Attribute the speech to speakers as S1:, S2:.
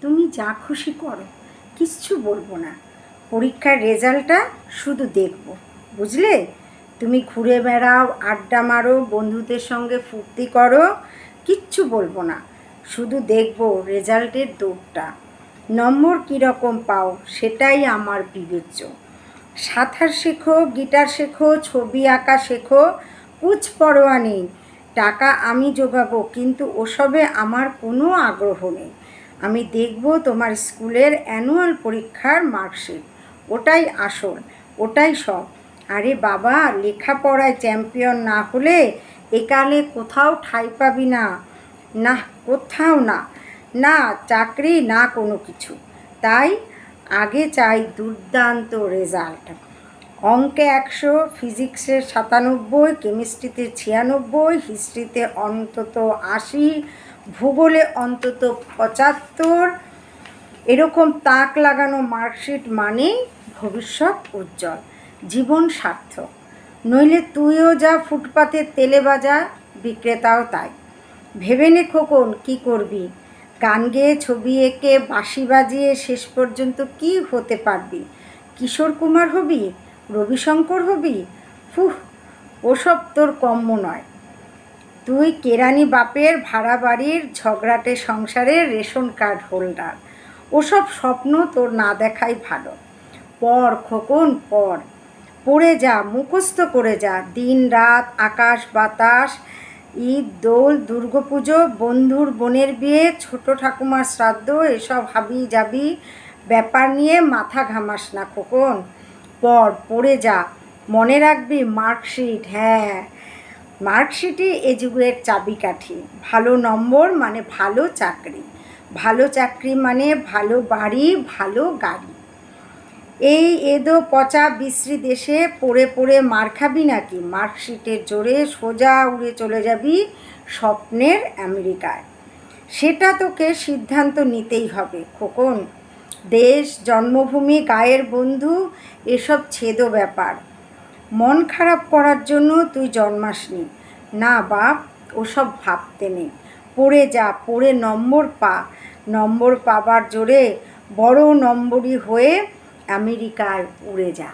S1: তুমি যা খুশি করো, কিচ্ছু বলবো না। পরীক্ষার রেজাল্টটা শুধু দেখব, বুঝলে? তুমি ঘুরে বেড়াও, আড্ডা মারো, বন্ধুদের সঙ্গে ফুর্তি করো, কিচ্ছু বলবো না। শুধু দেখবো রেজাল্টের দৌড়টা, নম্বর কীরকম পাও সেটাই আমার বিবেচ্য। সাঁতার শেখো, গিটার শেখো, ছবি আঁকা শেখো, কুছ পরোয়া নেই। টাকা আমি জোগাবো, কিন্তু ওসবে আমার কোনো আগ্রহ নেই। আমি দেখব তোমার স্কুলের অ্যানুয়াল পরীক্ষার মার্কশিট, ওটাই আসল, ওটাই সব। আরে বাবা, লেখাপড়ায় চ্যাম্পিয়ন না হলে একালে কোথাও ঠাঁই পাবি না। না, কোথাও না, না চাকরি না কোনো কিছু। তাই আগে চাই দুর্দান্ত রেজাল্ট। অঙ্কে 100, ফিজিক্সে 97, কেমিস্ট্রিতে 96, হিস্ট্রিতে অন্তত 80, ভূগোলে অন্তত 75। এরকম তাক লাগানো মার্কশিট মানেই ভবিষ্যৎ উজ্জ্বল, জীবন সার্থক। নইলে তুইও যা ফুটপাতে তেলে ভাজা বিক্রেতাও তাই। ভেবে নে খোকন, কী করবি? গান গেয়ে, ছবি এঁকে, বাঁশি বাজিয়ে শেষ পর্যন্ত কী হতে পারবি? কিশোর কুমার হবি? রবিশঙ্কর হবি? ফুহ, ওসব তোর কম্য নয়। তুই কেরানি বাপের ভাড়া বাড়ির ঝগড়াটে সংসারের রেশন কার্ড হোল্ডার। ওসব স্বপ্ন তোর না দেখাই ভালো। পড় খোকন, পড়, পড়ে যা, মুখস্থ করে যা। দিন রাত, আকাশ বাতাস, ঈদ, দোল, দুর্গাপুজো, বন্ধুর বোনের বিয়ে, ছোট ঠাকুমার শ্রাদ্ধ, এসব হাবি জাবি ব্যাপার নিয়ে মাথা ঘামাস না খোকন। পড়, পড়ে যা। মনে রাখবি মার্কশিট, হ্যাঁ, মার্কশিটই এ যুগের চাবিকাঠি। ভালো নম্বর মানে ভালো চাকরি, ভালো চাকরি মানে ভালো বাড়ি, ভালো গাড়ি। এই এদো পচা বিশ্রী দেশে পড়ে পড়ে মার খাবি নাকি? মার্কশিটের জোরে সোজা উড়ে চলে যাবি স্বপ্নের আমেরিকায়। সেটা তোকে সিদ্ধান্ত নিতেই হবে খোকন। দেশ, জন্মভূমি, গায়ের বন্ধু, এসব ছেদো ব্যাপার। মন খারাপ করার জন্য তুই জন্মাসনি। না বাপ, ওসব ভাবতে নেই। পড়ে যা, পড়ে নম্বর পা। নম্বর পাবার জোরে বড় নম্বরই হয়ে আমেরিকায় উড়ে যা।